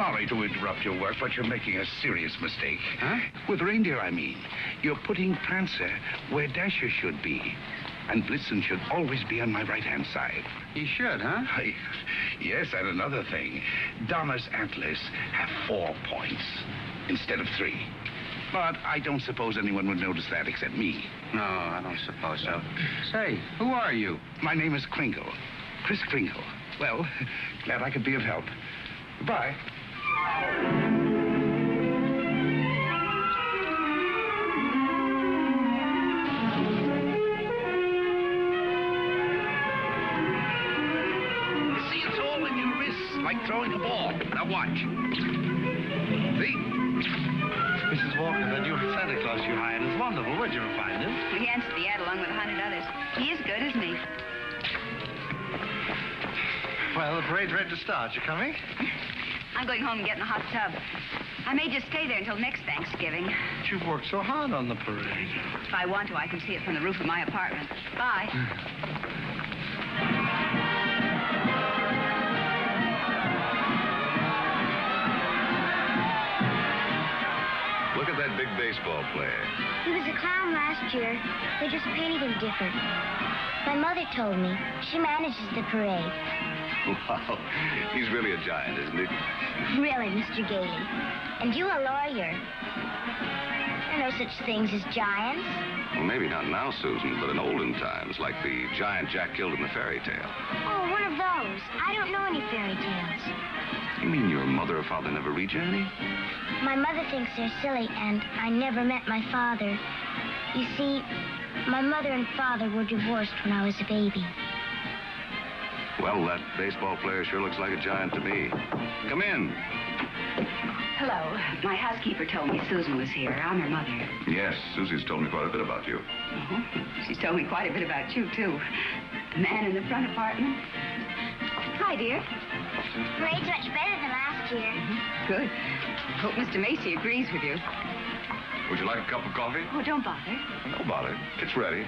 Sorry to interrupt your work, but you're making a serious mistake. Huh? With reindeer, I mean. You're putting Prancer where Dasher should be. And Blitzen should always be on my right-hand side. He should, huh? Yes, and another thing. Donna's antlers have 4 points instead of 3. But I don't suppose anyone would notice that except me. No, I don't suppose so. Say, who are you? My name is Kringle. Kris Kringle. Well, glad I could be of help. Goodbye. See, it's all in your wrists, like throwing a ball. Now watch. See? Mrs. Walker, that new Santa Claus you hired is wonderful. Where'd you find him? He answered the ad along with 100 others. He is good, isn't he? Well, the parade's ready to start. You coming? I'm going home and getting a hot tub. I may just stay there until next Thanksgiving. But you've worked so hard on the parade. If I want to, I can see it from the roof of my apartment. Bye. Look at that big baseball player. He was a clown last year. They just painted him different. My mother told me. She manages the parade. Wow. He's really a giant, isn't he? Really, Mr. Gailey. And you a lawyer. There are no such things as giants. Well, maybe not now, Susan, but in olden times, like the giant Jack killed in the fairy tale. Oh, one of those. I don't know any fairy tales. You mean your mother or father never read you any? My mother thinks they're silly, and I never met my father. You see, my mother and father were divorced when I was a baby. Well, that baseball player sure looks like a giant to me. Come in. Hello. My housekeeper told me Susan was here. I'm her mother. Yes, Susie's told me quite a bit about you. She's told me quite a bit about you, too. The man in the front apartment. Hi, dear. Parade's much better than last year. Good. Hope Mr. Macy agrees with you. Would you like a cup of coffee? Oh, don't bother. No bother. It's ready.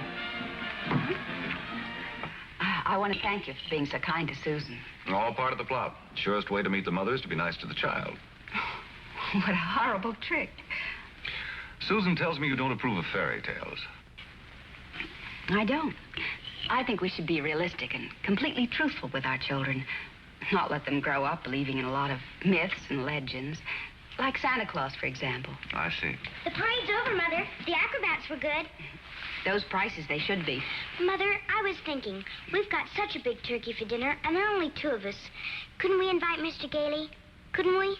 I want to thank you for being so kind to Susan. All part of the plot. Surest way to meet the mother is to be nice to the child. What a horrible trick. Susan tells me you don't approve of fairy tales. I don't. I think we should be realistic and completely truthful with our children. Not let them grow up believing in a lot of myths and legends. Like Santa Claus, for example. I see. The parade's over, Mother. The acrobats were good. Those prices, they should be. Mother, I was thinking, we've got such a big turkey for dinner, and there are only 2 of us. Couldn't we invite Mr. Gailey? Couldn't we?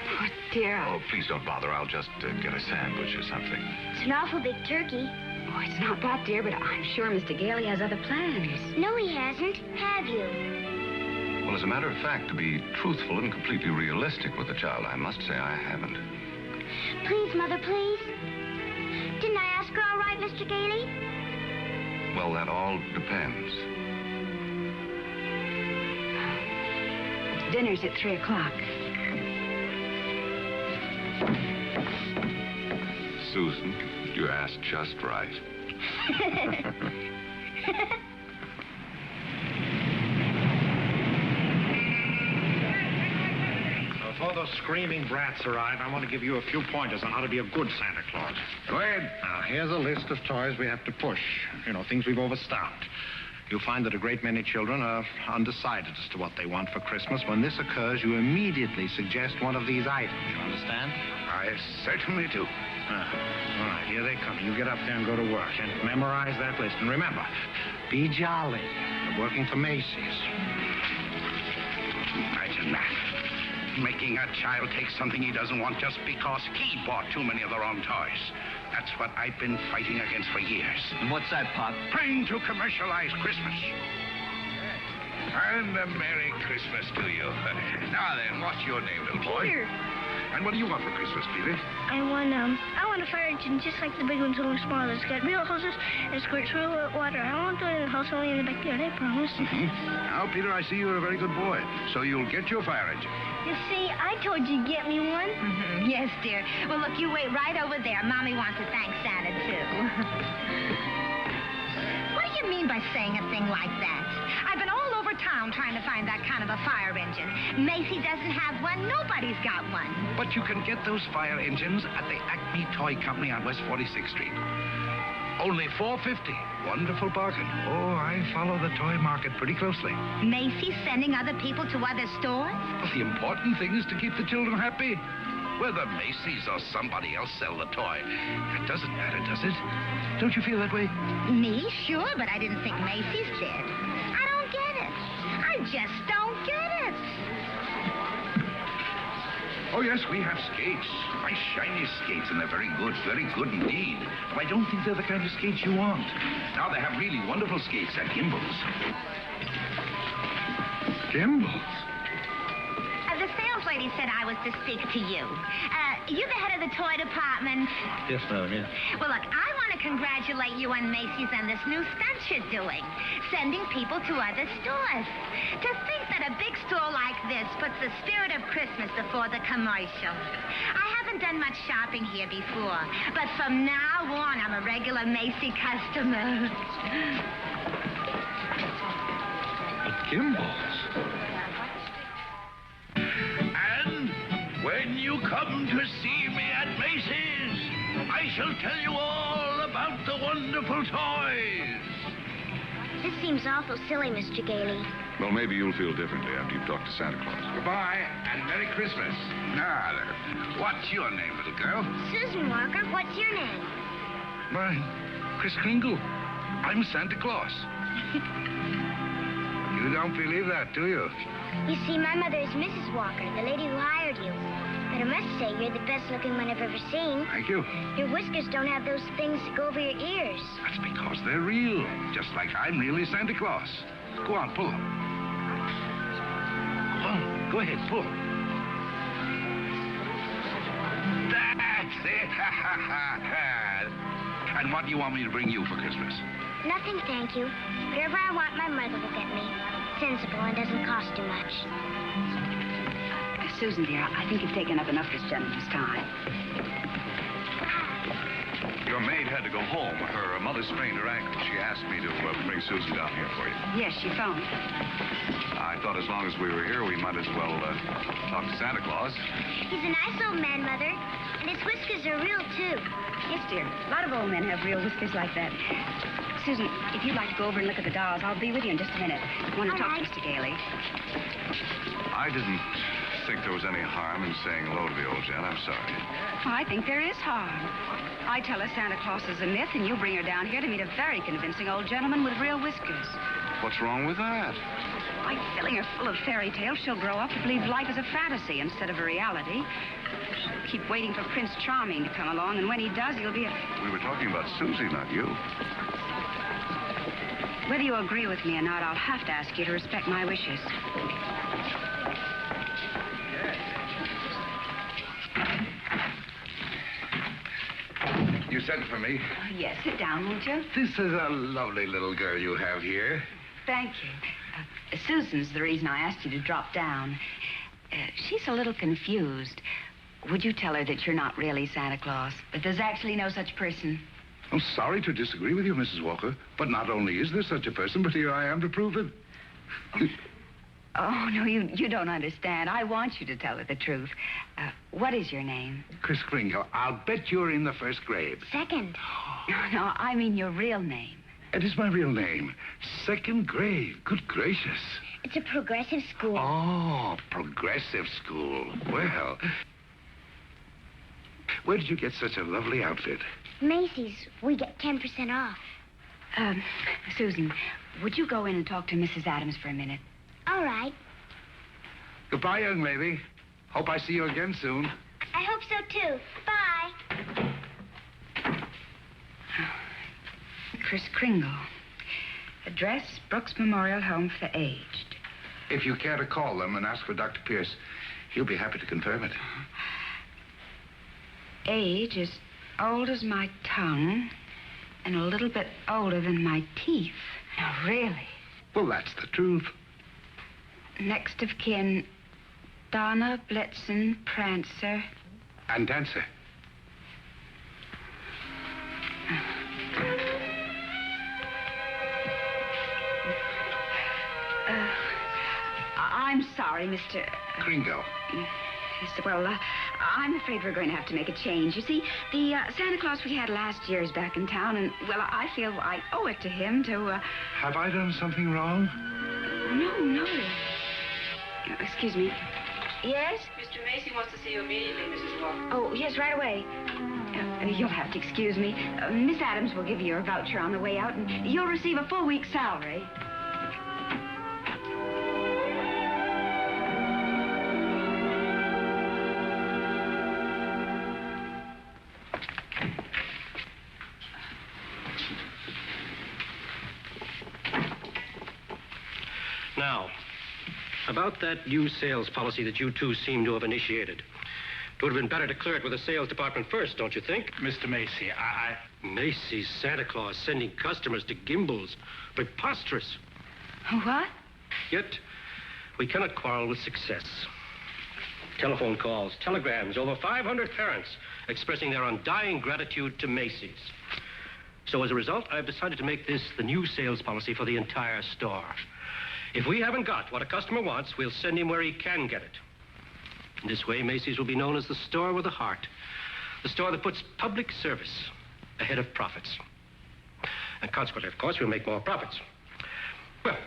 Oh, dear. Oh, please don't bother. I'll just get a sandwich or something. It's an awful big turkey. Oh, it's not that, dear, but I'm sure Mr. Gailey has other plans. No, he hasn't. Have you? Well, as a matter of fact, to be truthful and completely realistic with the child, I must say I haven't. Please, Mother, please. Didn't I ask her all right, Mr. Gailey? Well, that all depends. Dinner's at 3 o'clock. Susan, you asked just right. Before those screaming brats arrive, I want to give you a few pointers on how to be a good Santa Claus. Go ahead. Now, here's a list of toys we have to push. You know, things we've overstocked. You'll find that a great many children are undecided as to what they want for Christmas. When this occurs, you immediately suggest one of these items. You understand? I certainly do. All right, here they come. You get up there and go to work and memorize that list. And remember, be jolly. You're working for Macy's. Imagine that. Making a child take something he doesn't want just because he bought too many of the wrong toys. That's what I've been fighting against for years. And what's that, Pop? Trying to commercialize Christmas. And a Merry Christmas to you. Now then, what's your name, little boy? Peter. And what do you want for Christmas, Peter? I want a fire engine just like the big ones, only smaller. It's got real hoses and it squirts real water. I won't do it in the house, only in the backyard, I promise. Now, Peter, I see you're a very good boy. So you'll get your fire engine. You see, I told you to get me one. Yes, dear. Well, look, you wait right over there. Mommy wants to thank Santa, too. What do you mean by saying a thing like that? I've been all over town trying to find that kind of a fire engine. Macy doesn't have one. Nobody's got one. But you can get those fire engines at the Acme Toy Company on West 46th Street. Only $4.50. Wonderful bargain. Oh, I follow the toy market pretty closely. Macy's sending other people to other stores? Well, the important thing is to keep the children happy. Whether Macy's or somebody else sell the toy, it doesn't matter, does it? Don't you feel that way? Me? Sure, but I didn't think Macy's did. I don't get it. I just don't get it. Oh, yes, we have skates. Nice, shiny skates, and they're very good indeed. But I don't think they're the kind of skates you want. Now, they have really wonderful skates at Gimbals. Gimbals? The sales lady said I was to speak to you. You the head of the toy department? Yes, madam, yes. Well, look, I want to congratulate you on Macy's on this new stunt you're doing, sending people to other stores. To think that a big store like this puts the spirit of Christmas before the commercial. I haven't done much shopping here before, but from now on, I'm a regular Macy customer. Gimbals? And when you come to see me at Macy's, I shall tell you all about the wonderful toys. This seems awful silly, Mr. Gailey. Well, maybe you'll feel differently after you've talked to Santa Claus. Goodbye, and Merry Christmas. Now, what's your name, little girl? Susan Walker, what's your name? Mine, Kris Kringle. I'm Santa Claus. You don't believe that, do you? You see, my mother is Mrs. Walker, the lady who hired you. But I must say, you're the best-looking one I've ever seen. Thank you. Your whiskers don't have those things that go over your ears. That's because they're real, just like I'm really Santa Claus. Go on, pull them. Go on, go ahead, pull. That's it. And what do you want me to bring you for Christmas? Nothing, thank you. Whatever I want, my mother will get me. Sensible and doesn't cost too much. Susan, dear, I think you've taken up enough of this gentleman's time. Your maid had to go home. Her mother sprained her ankle. She asked me to bring Susan down here for you. Yes, she phoned. I thought as long as we were here, we might as well talk to Santa Claus. He's a nice old man, Mother. And his whiskers are real, too. Yes, dear. A lot of old men have real whiskers like that. Susan, if you'd like to go over and look at the dolls, I'll be with you in just a minute. I want to talk to Mr. Gailey. I didn't think there was any harm in saying hello to the old gent. I'm sorry. I think there is harm. I tell her Santa Claus is a myth, and you bring her down here to meet a very convincing old gentleman with real whiskers. What's wrong with that? By filling her full of fairy tales, she'll grow up to believe life is a fantasy instead of a reality. She'll keep waiting for Prince Charming to come along, and when he does, he'll be a... We were talking about Susie, not you. Whether you agree with me or not, I'll have to ask you to respect my wishes. You sent for me. Yes, sit down, won't you? This is a lovely little girl you have here. Thank you. Susan's the reason I asked you to drop down. She's a little confused. Would you tell her that you're not really Santa Claus? That there's actually no such person? I'm sorry to disagree with you, Mrs. Walker, but not only is there such a person, but here I am to prove it. Oh, no, you don't understand. I want you to tell her the truth. What is your name? Kris Kringle, I'll bet you're in the first grade. Second. No, I mean your real name. It is my real name. Second grade. Good gracious. It's a progressive school. Oh, progressive school. Well, where did you get such a lovely outfit? Macy's. We get 10% off. Susan, would you go in and talk to Mrs. Adams for a minute? All right. Goodbye, young lady. Hope I see you again soon. I hope so, too. Bye. Kris Kringle. Address, Brooks Memorial Home for the Aged. If you care to call them and ask for Dr. Pierce, he'll be happy to confirm it. Age is old as my tongue and a little bit older than my teeth. Now, really. Well, that's the truth. Next of kin, Donna, Blitzen, Prancer. And Dancer. I'm sorry, Mr. Kringle. Yes, well, I'm afraid we're going to have to make a change. You see, the Santa Claus we had last year is back in town, and, well, I feel I owe it to him to, Have I done something wrong? No. Excuse me. Yes? Mr. Macy wants to see you immediately, Mrs. Walker. Oh, yes, right away. You'll have to excuse me. Miss Adams will give you your voucher on the way out, and you'll receive a full week's salary. Now, about that new sales policy that you two seem to have initiated. It would have been better to clear it with the sales department first, don't you think? Mr. Macy, Macy's Santa Claus sending customers to Gimbel's. Preposterous. What? Yet, we cannot quarrel with success. Telephone calls, telegrams, over 500 parents expressing their undying gratitude to Macy's. So as a result, I've decided to make this the new sales policy for the entire store. If we haven't got what a customer wants, we'll send him where he can get it. In this way, Macy's will be known as the store with a heart. The store that puts public service ahead of profits. And consequently, of course, we'll make more profits. Well,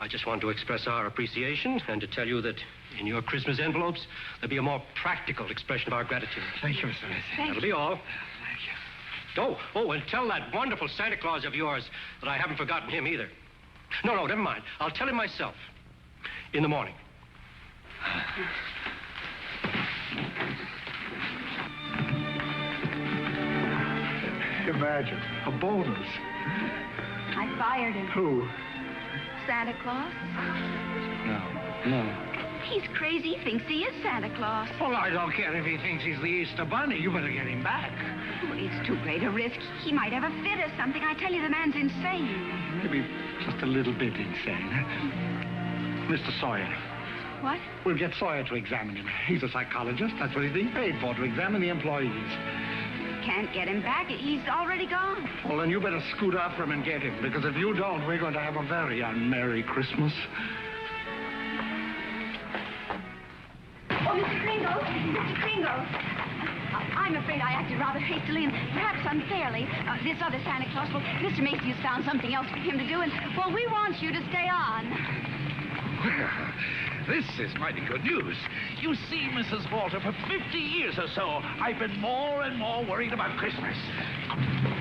I just want to express our appreciation and to tell you that in your Christmas envelopes, there'll be a more practical expression of our gratitude. Thank you, Mr. Macy. That'll be all. Oh, and tell that wonderful Santa Claus of yours that I haven't forgotten him either. No, never mind. I'll tell him myself. In the morning. Imagine, a bonus. I fired him. Who? Santa Claus? No. He's crazy. He thinks he is Santa Claus. Well, I don't care if he thinks he's the Easter Bunny. You better get him back. Well, it's too great a risk. He might have a fit or something. I tell you, the man's insane. Maybe just a little bit insane. Mr. Sawyer. What? We'll get Sawyer to examine him. He's a psychologist. That's what he's being paid for, to examine the employees. Can't get him back. He's already gone. Well, then you better scoot after him and get him, because if you don't, we're going to have a very unmerry Christmas. Oh, Mr. Kringle. I'm afraid I acted rather hastily and perhaps unfairly. This other Santa Claus, well, Mr. Macy has found something else for him to do, and, well, we want you to stay on. Well, this is mighty good news. You see, Mrs. Walter, for 50 years or so, I've been more and more worried about Christmas.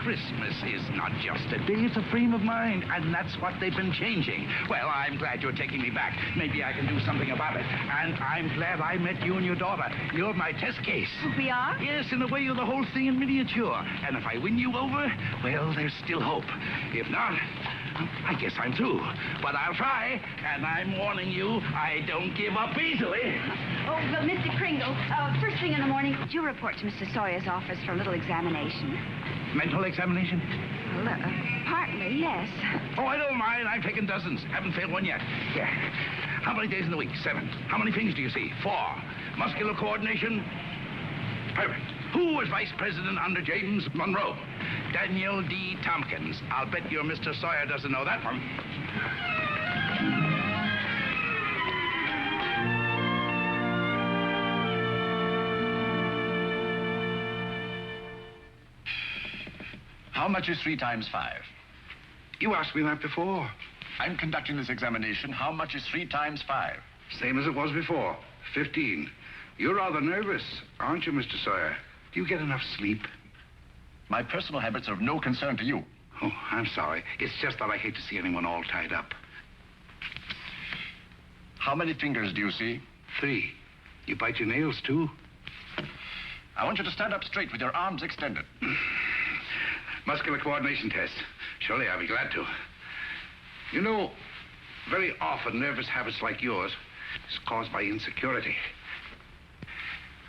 Christmas is not just a day, it's a frame of mind, and that's what they've been changing. Well, I'm glad you're taking me back. Maybe I can do something about it. And I'm glad I met you and your daughter. You're my test case. We are? Yes, in a way, you're the whole thing in miniature. And if I win you over, well, there's still hope. If not, I guess I'm through. But I'll try, and I'm warning you, I don't give up easily. Oh, well, Mr. Kringle, first thing in the morning, could you report to Mr. Sawyer's office for a little examination? Mental examination? Well, partly, yes. Oh, I don't mind. I've taken dozens. Haven't failed one yet. Yeah. How many days in the week? 7. How many things do you see? 4. Muscular coordination? Perfect. Who was vice president under James Monroe? Daniel D. Tompkins. I'll bet your Mr. Sawyer doesn't know that one. How much is 3 times 5? You asked me that before. I'm conducting this examination. How much is 3 times 5? Same as it was before. 15. You're rather nervous, aren't you, Mr. Sawyer? Do you get enough sleep? My personal habits are of no concern to you. Oh, I'm sorry. It's just that I hate to see anyone all tied up. How many fingers do you see? 3. You bite your nails, too? I want you to stand up straight with your arms extended. Muscular coordination test. Surely I'll be glad to. You know, very often nervous habits like yours is caused by insecurity.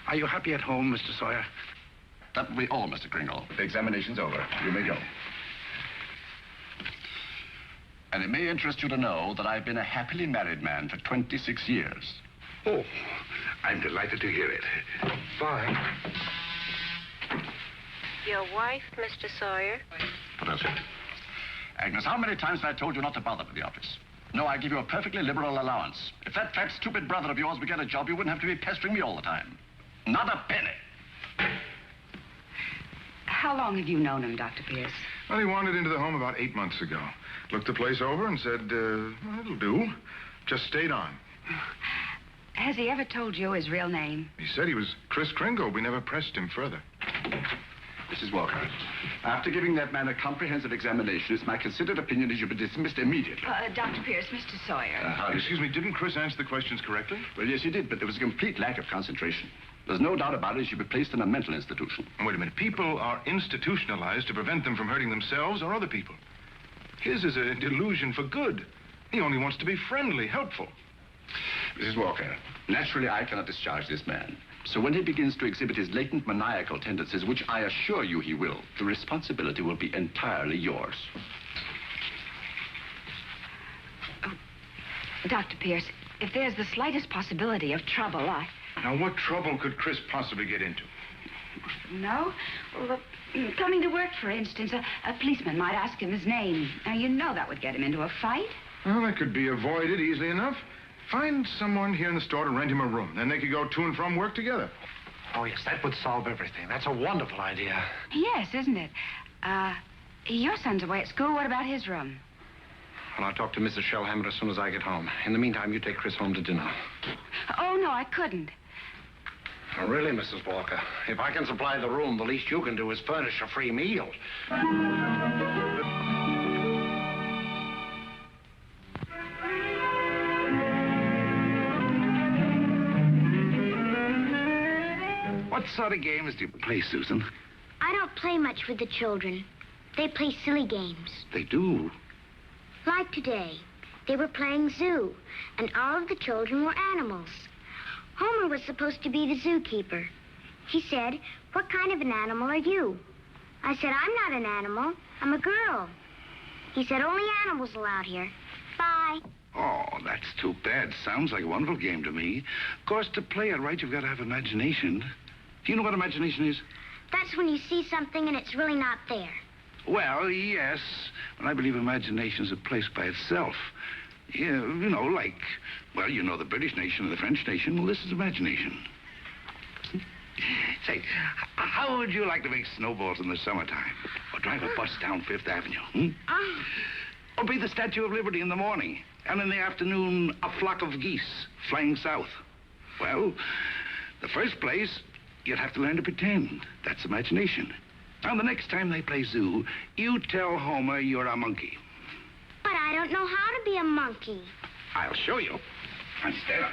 Are you happy at home, Mr. Sawyer? That will be all, Mr. Kringle. The examination's over. You may go. And it may interest you to know that I've been a happily married man for 26 years. Oh, I'm delighted to hear it. Bye. Your wife, Mr. Sawyer? That's it. Agnes, how many times have I told you not to bother with the office? No, I give you a perfectly liberal allowance. If that fat, stupid brother of yours would get a job, you wouldn't have to be pestering me all the time. Not a penny. How long have you known him, Dr. Pierce? Well, he wandered into the home about 8 months ago. Looked the place over and said, well, it'll do. Just stayed on. Has he ever told you his real name? He said he was Kris Kringle. We never pressed him further. Mrs. Walker, after giving that man a comprehensive examination, it's my considered opinion he should be dismissed immediately. Dr. Pierce, Mr. Sawyer. Excuse me, didn't Chris answer the questions correctly? Well, yes, he did, but there was a complete lack of concentration. There's no doubt about it, he should be placed in a mental institution. Wait a minute. People are institutionalized to prevent them from hurting themselves or other people. His is a delusion for good. He only wants to be friendly, helpful. Mrs. Walker, naturally I cannot discharge this man. So when he begins to exhibit his latent maniacal tendencies, which I assure you he will, the responsibility will be entirely yours. Oh, Dr. Pierce, if there's the slightest possibility of trouble, Now, what trouble could Chris possibly get into? No? Well, coming to work, for instance, a policeman might ask him his name. Now, you know that would get him into a fight. Well, that could be avoided easily enough. Find someone here in the store to rent him a room. Then they could go to and from work together. Oh, yes, that would solve everything. That's a wonderful idea. Yes, isn't it? Your son's away at school. What about his room? Well, I'll talk to Mrs. Shellhammer as soon as I get home. In the meantime, you take Chris home to dinner. Oh, no, I couldn't. Oh, really, Mrs. Walker? If I can supply the room, the least you can do is furnish a free meal. What sort of games do you play, Susan? I don't play much with the children. They play silly games. They do. Like today, they were playing zoo, and all of the children were animals. Homer was supposed to be the zookeeper. He said, "What kind of an animal are you?" I said, "I'm not an animal. I'm a girl." He said, "Only animals allowed here. Bye." Oh, that's too bad. Sounds like a wonderful game to me. Of course, to play it right, you've got to have imagination. Do you know what imagination is? That's when you see something and it's really not there. Well, yes. But I believe imagination is a place by itself. Yeah, you know, like, well, you know the British nation and the French nation. Well, this is imagination. Say, how would you like to make snowballs in the summertime? Or drive a bus down Fifth Avenue? Or be the Statue of Liberty in the morning, and in the afternoon, a flock of geese flying south? Well, the first place, you'd have to learn to pretend. That's imagination. Now, the next time they play zoo, you tell Homer you're a monkey. But I don't know how to be a monkey. I'll show you. Now, stand up.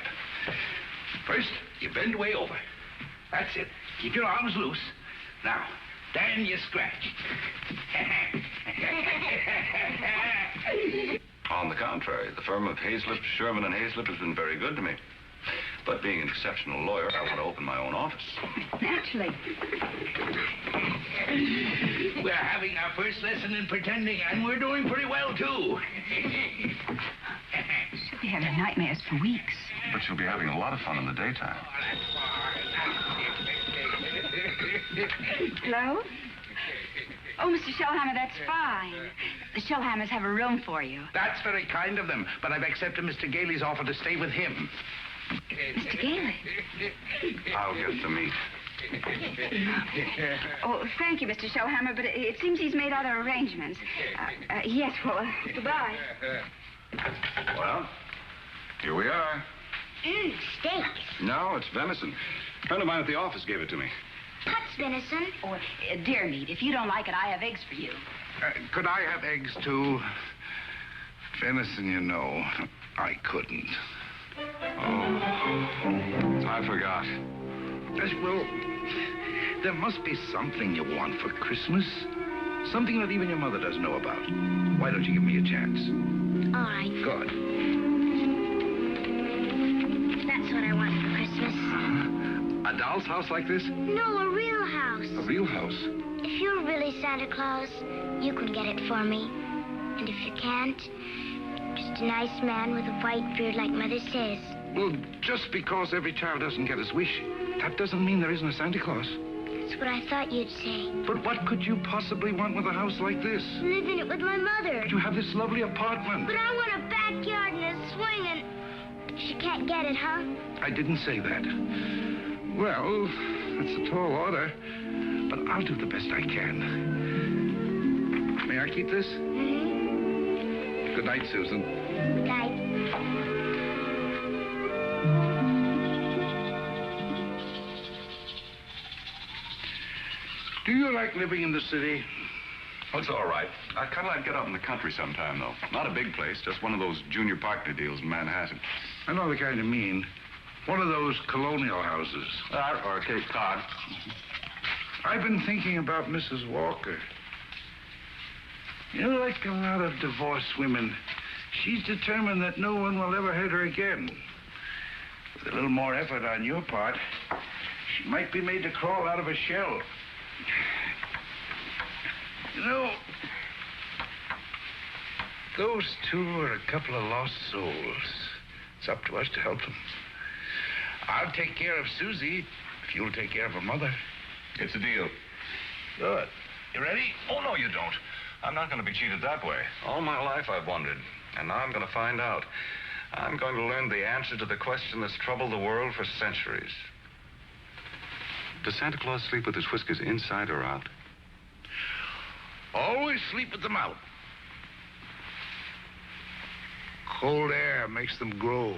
First, you bend way over. That's it. Keep your arms loose. Now, then you scratch. On the contrary, the firm of Hazlip, Sherman, and Hazlip has been very good to me. But being an exceptional lawyer, I want to open my own office. Naturally. We're having our first lesson in pretending, and we're doing pretty well, too. She'll be having nightmares for weeks. But you'll be having a lot of fun in the daytime. Hello? Oh, Mr. Shellhammer, that's fine. The Shellhammers have a room for you. That's very kind of them, but I've accepted Mr. Gailey's offer to stay with him. Mr. Gailey? I'll get the meat. Oh, thank you, Mr. Shellhammer, but it seems he's made other arrangements. Yes, well, goodbye. Well, here we are. Steak. No, it's venison. A friend of mine at the office gave it to me. What's venison? Oh, deer meat. If you don't like it, I have eggs for you. Could I have eggs, too? Venison, you know, I couldn't. Oh, I forgot. Well, there must be something you want for Christmas. Something that even your mother doesn't know about. Why don't you give me a chance? All right. Good. That's what I want for Christmas. A doll's house like this? No, a real house. A real house? If you're really Santa Claus, you can get it for me. And if you can't, just a nice man with a white beard like Mother says. Well, just because every child doesn't get his wish, that doesn't mean there isn't a Santa Claus. That's what I thought you'd say. But what could you possibly want with a house like this? Live in it with my mother. You have this lovely apartment. But I want a backyard and a swing and... She can't get it, huh? I didn't say that. Well, that's a tall order, but I'll do the best I can. May I keep this? Mm-hmm. Good night, Susan. Good night. Do you like living in the city? Oh, it's all right. I'd kind of like to get out in the country sometime, though. Not a big place, just one of those junior partner deals in Manhattan. I know the kind you mean. One of those colonial houses. Or Cape Cod. I've been thinking about Mrs. Walker. You know, like a lot of divorced women, she's determined that no one will ever hurt her again. With a little more effort on your part, she might be made to crawl out of a shell. You know, those two are a couple of lost souls. It's up to us to help them. I'll take care of Susie if you'll take care of her mother. It's a deal. Good. You ready? Oh, no, you don't. I'm not going to be cheated that way. All my life I've wondered, and now I'm going to find out. I'm going to learn the answer to the question that's troubled the world for centuries. Does Santa Claus sleep with his whiskers inside or out? Always sleep with them out. Cold air makes them grow.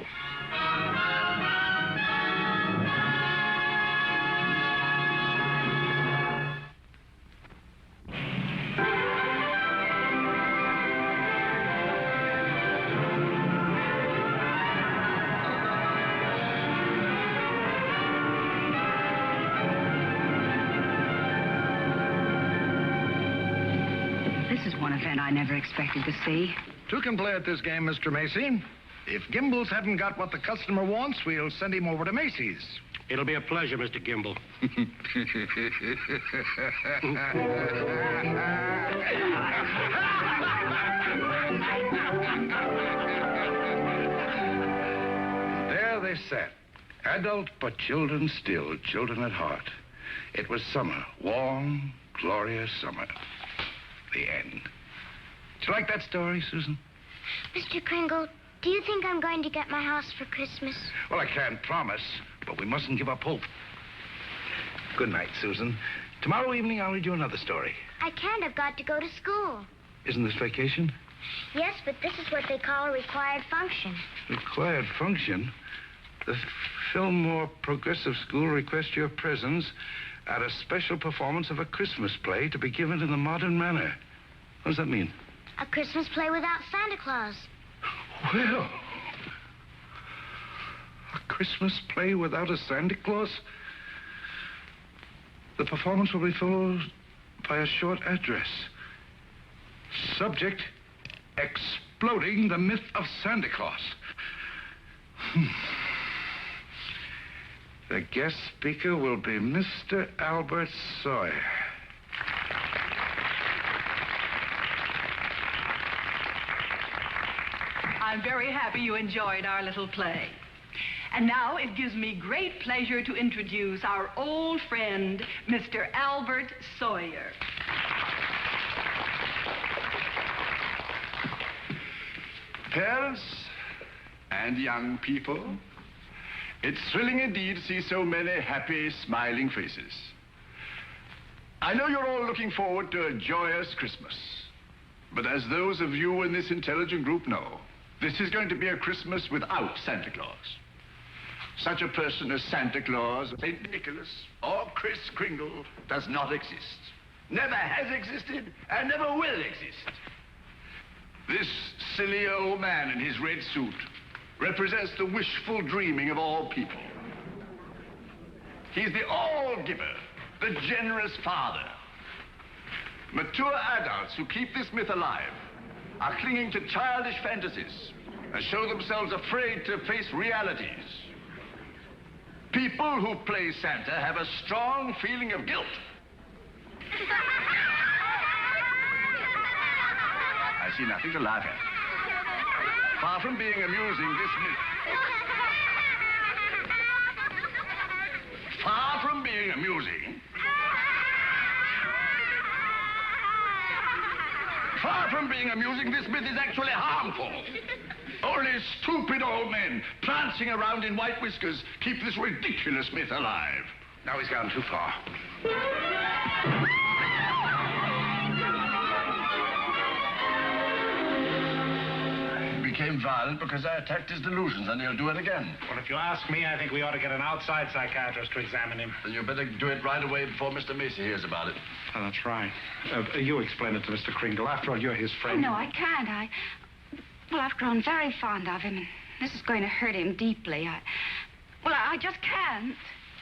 This is one event I never expected to see. Two can play at this game, Mr. Macy. If Gimbels hadn't got what the customer wants, we'll send him over to Macy's. It'll be a pleasure, Mr. Gimble. There they sat, adult but children still, children at heart. It was summer, warm, glorious summer. The end. Did you like that story, Susan? Mr. Kringle, do you think I'm going to get my house for Christmas? Well, I can't promise, but we mustn't give up hope. Good night, Susan. Tomorrow evening, I'll read you another story. I can't. I've got to go to school. Isn't this vacation? Yes, but this is what they call a required function. Required function? The Fillmore Progressive School requests your presence at a special performance of a Christmas play to be given in the modern manner. What does that mean? A Christmas play without Santa Claus. Well, a Christmas play without a Santa Claus? The performance will be followed by a short address. Subject, exploding the myth of Santa Claus. The guest speaker will be Mr. Albert Sawyer. I'm very happy you enjoyed our little play. And now it gives me great pleasure to introduce our old friend, Mr. Albert Sawyer. Parents and young people, it's thrilling indeed to see so many happy, smiling faces. I know you're all looking forward to a joyous Christmas. But as those of you in this intelligent group know, this is going to be a Christmas without Santa Claus. Such a person as Santa Claus, St. Nicholas, or Kris Kringle does not exist. Never has existed and never will exist. This silly old man in his red suit represents the wishful dreaming of all people. He's the all-giver, the generous father. Mature adults who keep this myth alive are clinging to childish fantasies and show themselves afraid to face realities. People who play Santa have a strong feeling of guilt. I see nothing to laugh at. Far from being amusing, this myth... Far from being amusing, Far from being amusing, this myth is actually harmful. Only stupid old men prancing around in white whiskers keep this ridiculous myth alive. Now he's gone too far. He became violent because I attacked his delusions, and he'll do it again. Well, if you ask me, I think we ought to get an outside psychiatrist to examine him. Then you better do it right away before Mr. Macy hears about it. Oh, that's right. You explain it to Mr. Kringle. After all, you're his friend. Oh, no, I can't. Well, I've grown very fond of him, and this is going to hurt him deeply. I just can't.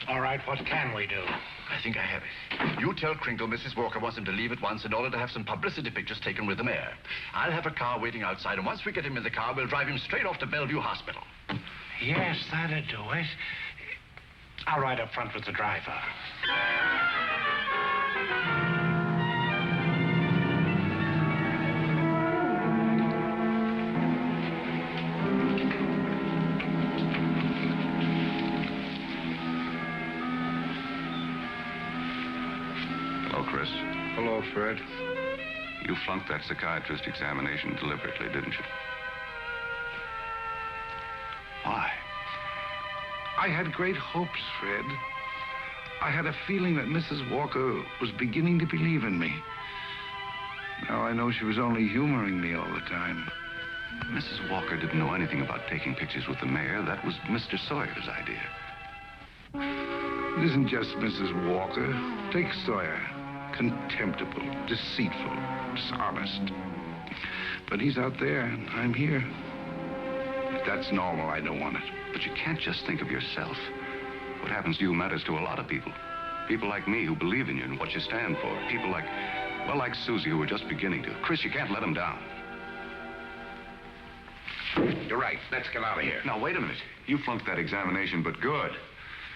All right, what can we do? I think I have it. You tell Kringle Mrs. Walker wants him to leave at once in order to have some publicity pictures taken with the mayor. I'll have a car waiting outside, and once we get him in the car, we'll drive him straight off to Bellevue Hospital. Yes, that'll do it. I'll ride up front with the driver. Chris. Hello, Fred. You flunked that psychiatrist examination deliberately, didn't you? Why? I had great hopes, Fred. I had a feeling that Mrs. Walker was beginning to believe in me. Now I know she was only humoring me all the time. Mrs. Walker didn't know anything about taking pictures with the mayor. That was Mr. Sawyer's idea. It isn't just Mrs. Walker. Take Sawyer. Contemptible, deceitful, dishonest. But he's out there, and I'm here. If that's normal, I don't want it. But you can't just think of yourself. What happens to you matters to a lot of people. People like me who believe in you and what you stand for. People like Susie who are just beginning to. Chris, you can't let them down. You're right. Let's get out of here. Now, wait a minute. You flunked that examination, but good.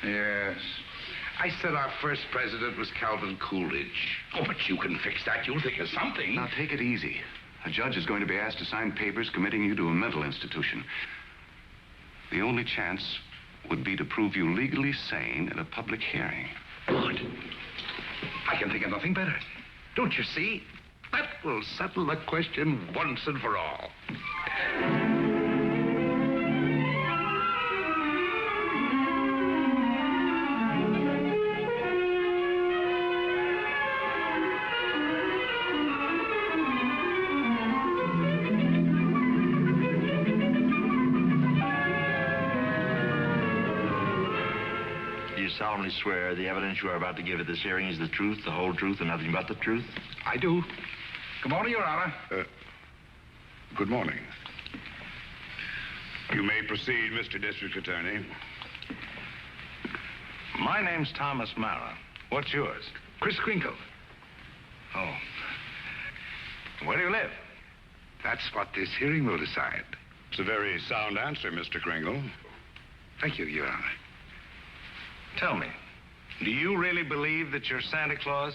Yes. I said our first president was Calvin Coolidge. Oh, but you can fix that. You'll think of something. Now, take it easy. A judge is going to be asked to sign papers committing you to a mental institution. The only chance would be to prove you legally sane in a public hearing. Good. I can think of nothing better. Don't you see? That will settle the question once and for all. Solemnly swear the evidence you are about to give at this hearing is the truth, the whole truth, and nothing but the truth? I do. Good morning, Your Honor. Good morning. You may proceed, Mr. District Attorney. My name's Thomas Mara. What's yours? Chris Kringle. Oh. Where do you live? That's what this hearing will decide. It's a very sound answer, Mr. Kringle. Thank you, Your Honor. Tell me, do you really believe that you're Santa Claus?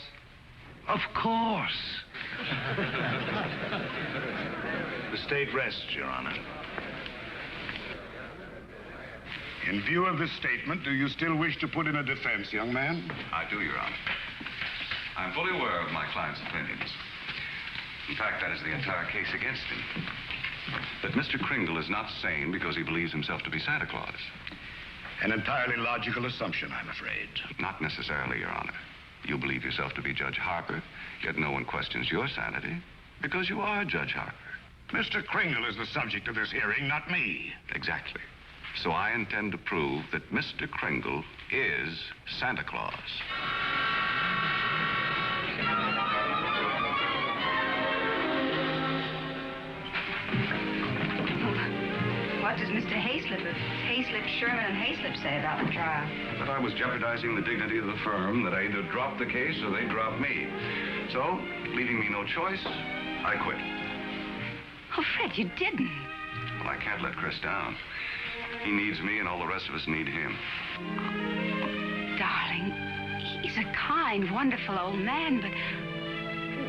Of course. The state rests, Your Honor. In view of this statement, do you still wish to put in a defense, young man? I do, Your Honor. I'm fully aware of my client's opinions. In fact, that is the entire case against him. That Mr. Kringle is not sane because he believes himself to be Santa Claus. An entirely logical assumption, I'm afraid. Not necessarily, Your Honor. You believe yourself to be Judge Harper, yet no one questions your sanity because you are Judge Harper. Mr. Kringle is the subject of this hearing, not me. Exactly. So I intend to prove that Mr. Kringle is Santa Claus. What does Mr. Hayslip, Sherman, and Hayslip say about the trial? That I was jeopardizing the dignity of the firm, that I either dropped the case or they dropped me. So, leaving me no choice, I quit. Oh, Fred, you didn't. Well, I can't let Chris down. He needs me, and all the rest of us need him. Darling, he's a kind, wonderful old man, but...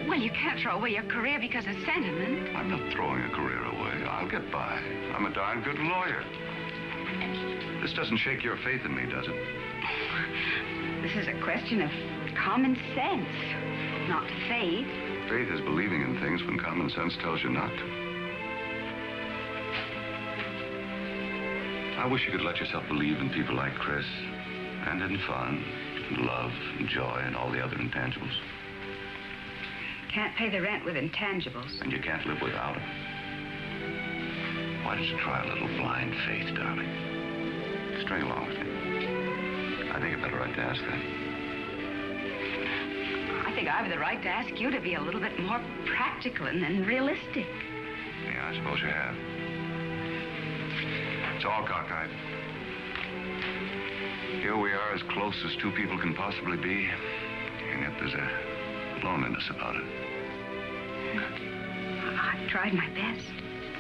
Well, you can't throw away your career because of sentiment. I'm not throwing a career away. I'll get by. I'm a darn good lawyer. This doesn't shake your faith in me, does it? This is a question of common sense, not faith. Faith is believing in things when common sense tells you not to. I wish you could let yourself believe in people like Chris, and in fun, and love, and joy, and all the other intangibles. Can't pay the rent with intangibles. And you can't live without it. Why don't you try a little blind faith, darling? String along with me. I think I've got a right to ask that. I think I have the right to ask you to be a little bit more practical and realistic. Yeah, I suppose you have. It's all cockeyed. Here we are, as close as two people can possibly be, and yet there's a loneliness about it. I've tried my best.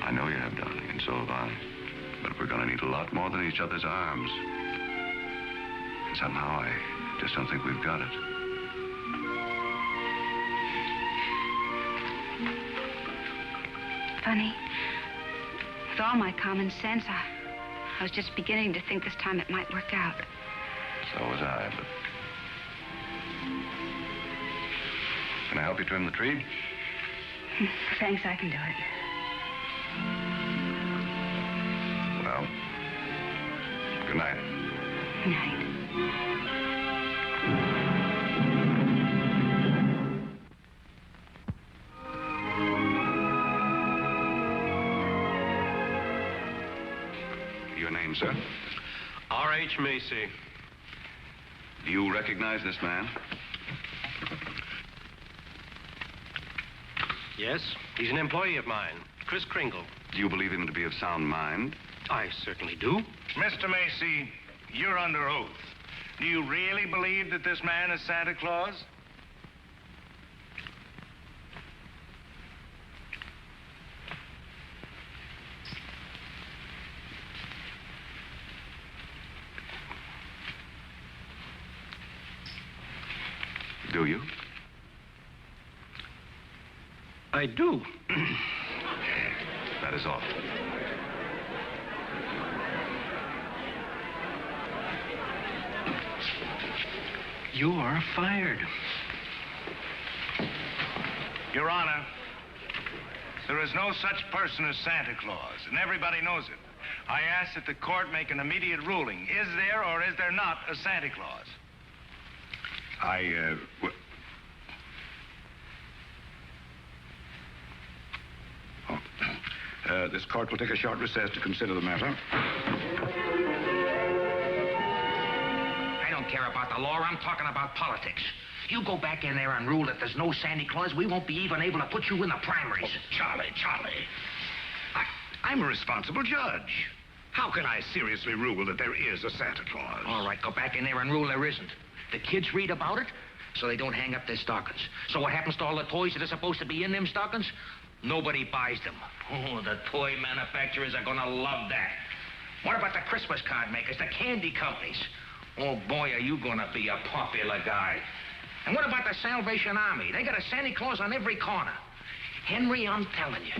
I know you have, darling, and so have I. But we're going to need a lot more than each other's arms. And somehow I just don't think we've got it. Funny. With all my common sense, I was just beginning to think this time it might work out. So was I, but... Can I help you trim the tree? Thanks, I can do it. Well, good night. Good night. Your name, sir? R.H. Macy. Do you recognize this man? Yes, he's an employee of mine, Chris Kringle. Do you believe him to be of sound mind? I certainly do. Mr. Macy, you're under oath. Do you really believe that this man is Santa Claus? Do you? I do. That is all. You are fired. Your Honor, there is no such person as Santa Claus, and everybody knows it. I ask that the court make an immediate ruling. Is there or is there not a Santa Claus? This court will take a short recess to consider the matter. I don't care about the law. I'm talking about politics. You go back in there and rule that there's no Santa Claus, we won't be even able to put you in the primaries. Oh, Charlie. I'm a responsible judge. How can I seriously rule that there is a Santa Claus? All right, go back in there and rule there isn't. The kids read about it, so they don't hang up their stockings. So what happens to all the toys that are supposed to be in them stockings? Nobody buys them. Oh, the toy manufacturers are gonna love that. What about the Christmas card makers, the candy companies? Oh, boy, are you gonna be a popular guy. And what about the Salvation Army? They got a Santa Claus on every corner. Henry, I'm telling you,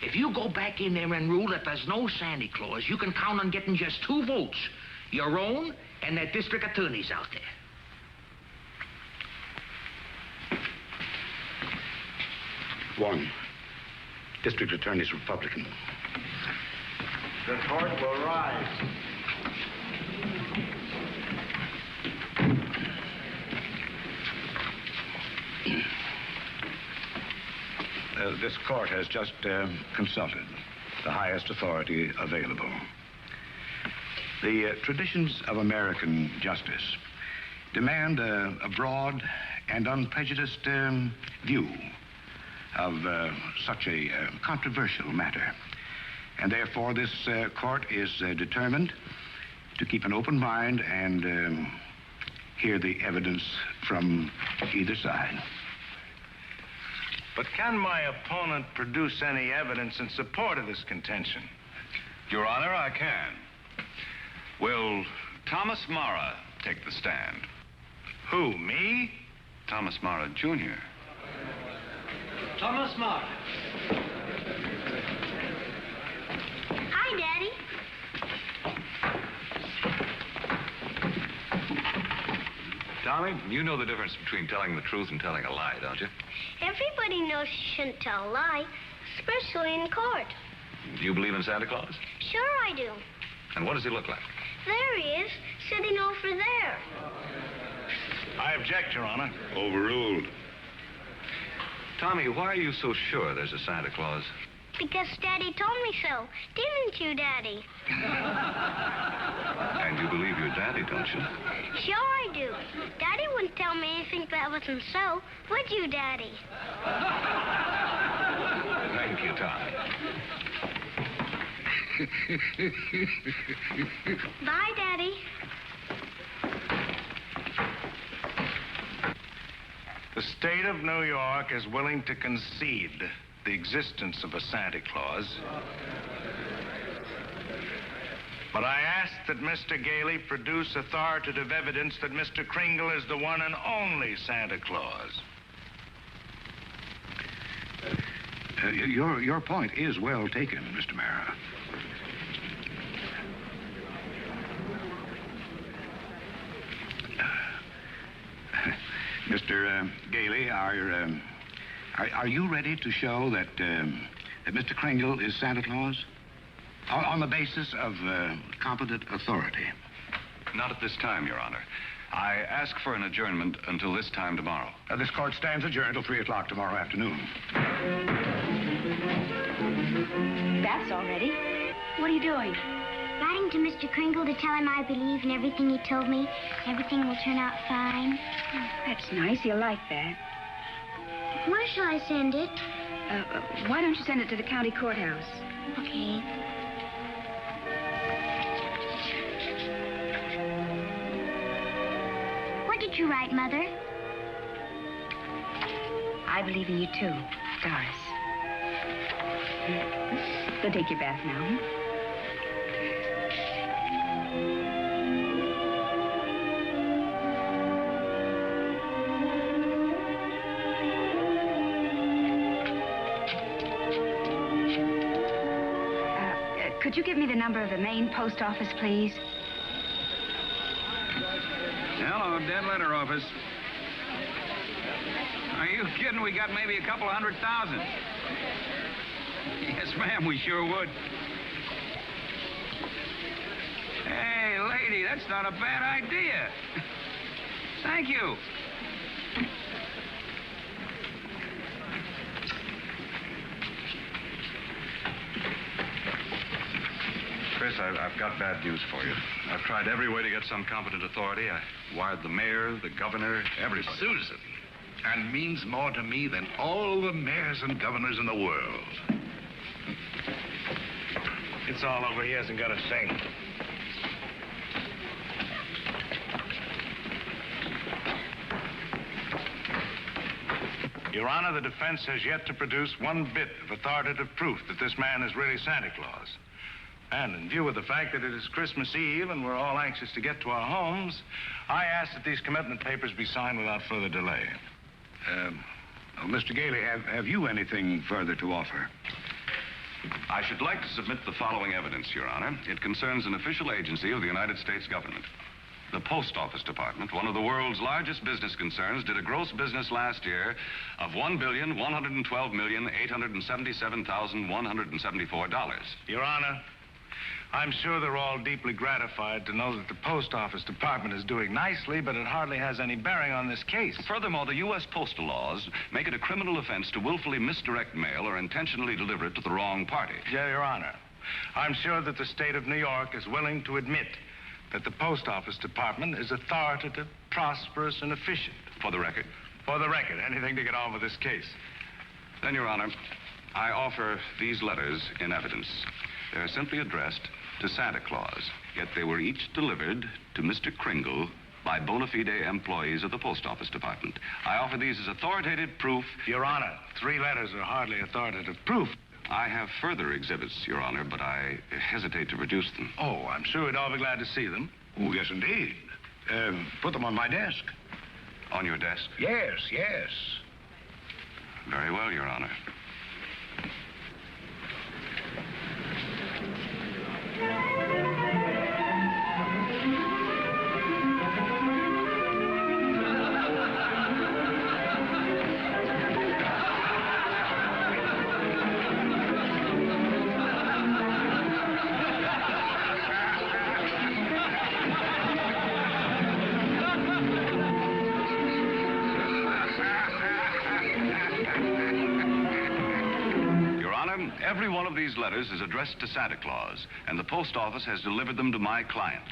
if you go back in there and rule that there's no Santa Claus, you can count on getting just 2 votes. Your own and that district attorney's out there. One. District Attorney's Republican. The court will rise. This court has just consulted the highest authority available. The traditions of American justice demand a broad and unprejudiced view of such a controversial matter. And therefore, this court is determined to keep an open mind and hear the evidence from either side. But can my opponent produce any evidence in support of this contention? Your Honor, I can. Will Thomas Mara take the stand? Who, me? Thomas Mara, Jr. Thomas Mara. Hi, Daddy. Tommy, you know the difference between telling the truth and telling a lie, don't you? Everybody knows you shouldn't tell a lie, especially in court. Do you believe in Santa Claus? Sure I do. And what does he look like? There he is, sitting over there. I object, Your Honor. Overruled. Tommy, why are you so sure there's a Santa Claus? Because Daddy told me so. Didn't you, Daddy? And you believe your daddy, don't you? Sure I do. Daddy wouldn't tell me anything that wasn't so. Would you, Daddy? Thank you, Tommy. Bye, Daddy. The state of New York is willing to concede the existence of a Santa Claus. But I ask that Mr. Gailey produce authoritative evidence that Mr. Kringle is the one and only Santa Claus. Your point is well taken, Mr. Mara. Mr. Gailey, are you ready to show that Mr. Kringle is Santa Claus? On the basis of competent authority? Not at this time, Your Honor. I ask for an adjournment until this time tomorrow. This court stands adjourned till 3 o'clock tomorrow afternoon. That's all ready. What are you doing? Writing to Mr. Kringle to tell him I believe in everything he told me. Everything will turn out fine. Oh, that's nice. He'll like that. Where shall I send it? Why don't you send it to the county courthouse? Okay. What did you write, Mother? I believe in you, too, Doris. Go take your bath now. Could you give me the number of the main post office, please? Hello, dead letter office. Are you kidding? We got maybe a couple of 100,000. Yes, ma'am, we sure would. Hey, lady, that's not a bad idea. Thank you. Chris, I've got bad news for you. I've tried every way to get some competent authority. I wired the mayor, the governor, everybody. Susan. And means more to me than all the mayors and governors in the world. It's all over. He hasn't got a thing. Your Honor, the defense has yet to produce one bit of authoritative proof that this man is really Santa Claus. And in view of the fact that it is Christmas Eve and we're all anxious to get to our homes, I ask that these commitment papers be signed without further delay. Mr. Gailey, have you anything further to offer? I should like to submit the following evidence, Your Honor. It concerns an official agency of the United States government. The Post Office Department, one of the world's largest business concerns, did a gross business last year of $1,112,877,174. Your Honor, I'm sure they're all deeply gratified to know that the Post Office Department is doing nicely, but it hardly has any bearing on this case. Furthermore, the U.S. postal laws make it a criminal offense to willfully misdirect mail or intentionally deliver it to the wrong party. Yeah, Your Honor, I'm sure that the state of New York is willing to admit that the Post Office Department is authoritative, prosperous, and efficient. For the record? For the record. Anything to get on with this case. Then, Your Honor, I offer these letters in evidence. They're simply addressed to Santa Claus, yet they were each delivered to Mr. Kringle by bona fide employees of the Post Office Department. I offer these as authoritative proof. Your Honor, 3 letters are hardly authoritative proof. I have further exhibits, Your Honor, but I hesitate to produce them. Oh, I'm sure we'd all be glad to see them. Oh, yes, indeed. Put them on my desk. On your desk? Yes, yes. Very well, Your Honor. of these letters is addressed to Santa Claus, and the post office has delivered them to my client.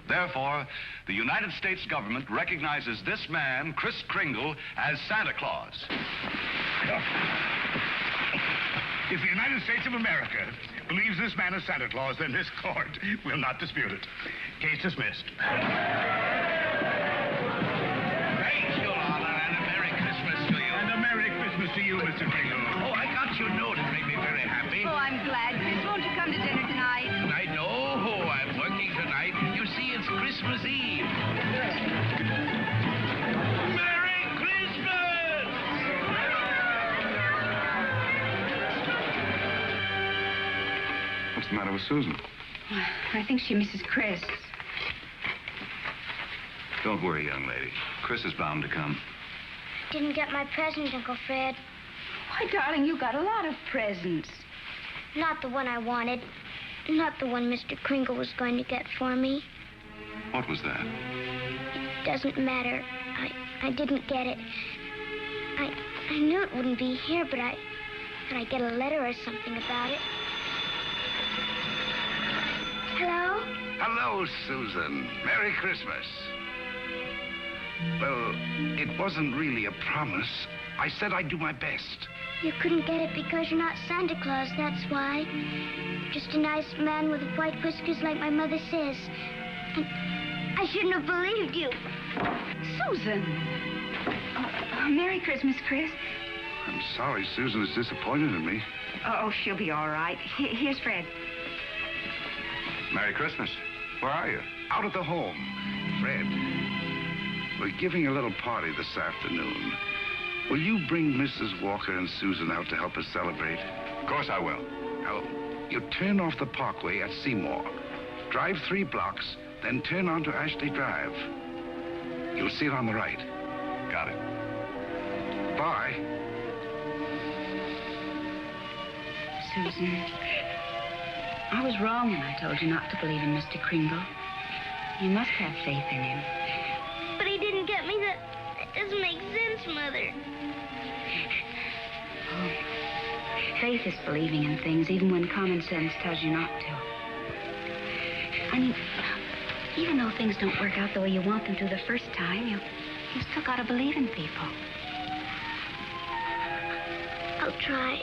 Therefore, the United States government recognizes this man, Kris Kringle, as Santa Claus. If the United States of America believes this man is Santa Claus, then this court will not dispute it. Case dismissed. Thank you, Arlen, and a Merry Christmas to you. And a Merry Christmas to you, Mr. Kringle. Oh, I got your note. It made me very happy. Oh, I'm glad. Chris, won't you come to dinner tonight? I know. I'm working tonight. You see, it's Christmas Eve. Merry Christmas! What's the matter with Susan? I think she misses Chris. Don't worry, young lady. Chris is bound to come. Didn't get my present, Uncle Fred. Why, darling, you got a lot of presents. Not the one I wanted. Not the one Mr. Kringle was going to get for me. What was that? It doesn't matter. I didn't get it. I knew it wouldn't be here, but I get a letter or something about it. Hello? Hello, Susan. Merry Christmas. Well, it wasn't really a promise. I said I'd do my best. You couldn't get it because you're not Santa Claus, that's why. Just a nice man with white whiskers like my mother says. And I shouldn't have believed you. Susan. Merry Christmas, Chris. I'm sorry Susan is disappointed in me. Oh, she'll be all right. Here's Fred. Merry Christmas. Where are you? Out at the home. Fred, we're giving a little party this afternoon. Will you bring Mrs. Walker and Susan out to help us celebrate? Of course I will. Now, you turn off the parkway at Seymour. Drive 3 blocks, then turn onto Ashley Drive. You'll see it on the right. Got it. Bye. Susan, I was wrong when I told you not to believe in Mr. Kringle. You must have faith in him. But he didn't get me that. That doesn't make sense, Mother. Oh, faith is believing in things even when common sense tells you not to. I mean, even though things don't work out the way you want them to the first time, you still got to believe in people. I'll try.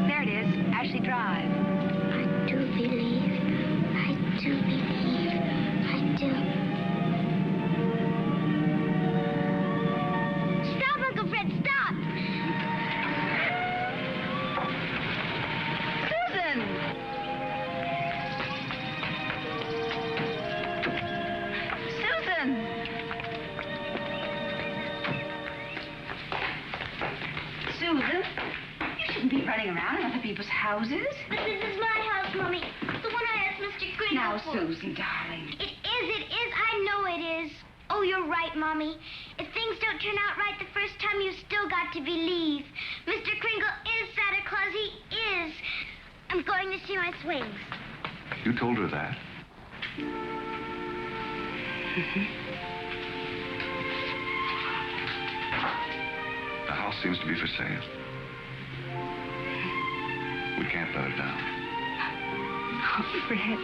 There it is, Ashley Drive. I do believe. I do believe. I do. Stop, Uncle Fred, stop! Susan! Susan! Susan? You shouldn't be running around in other people's houses. But this is my house, Mommy. The one I asked Mr. Kringle Now, for. Susan, darling. It is. I know it is. Oh, you're right, Mommy. If things don't turn out right the first time, you've still got to believe. Mr. Kringle is Santa Claus. He is. I'm going to see my swings. You told her that? The house seems to be for sale. We can't let her down. Oh, Fred.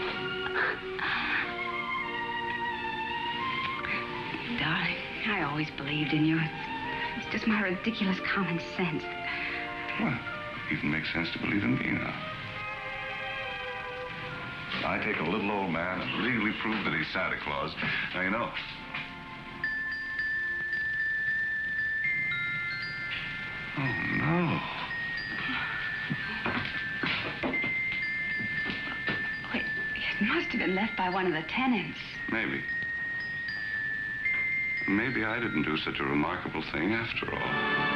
Darling, I always believed in you. It's just my ridiculous common sense. Well, it even makes sense to believe in me now. I take a little old man and legally prove that he's Santa Claus. Now, you know. Oh, no. Wait, it must have been left by one of the tenants. Maybe. Maybe I didn't do such a remarkable thing after all.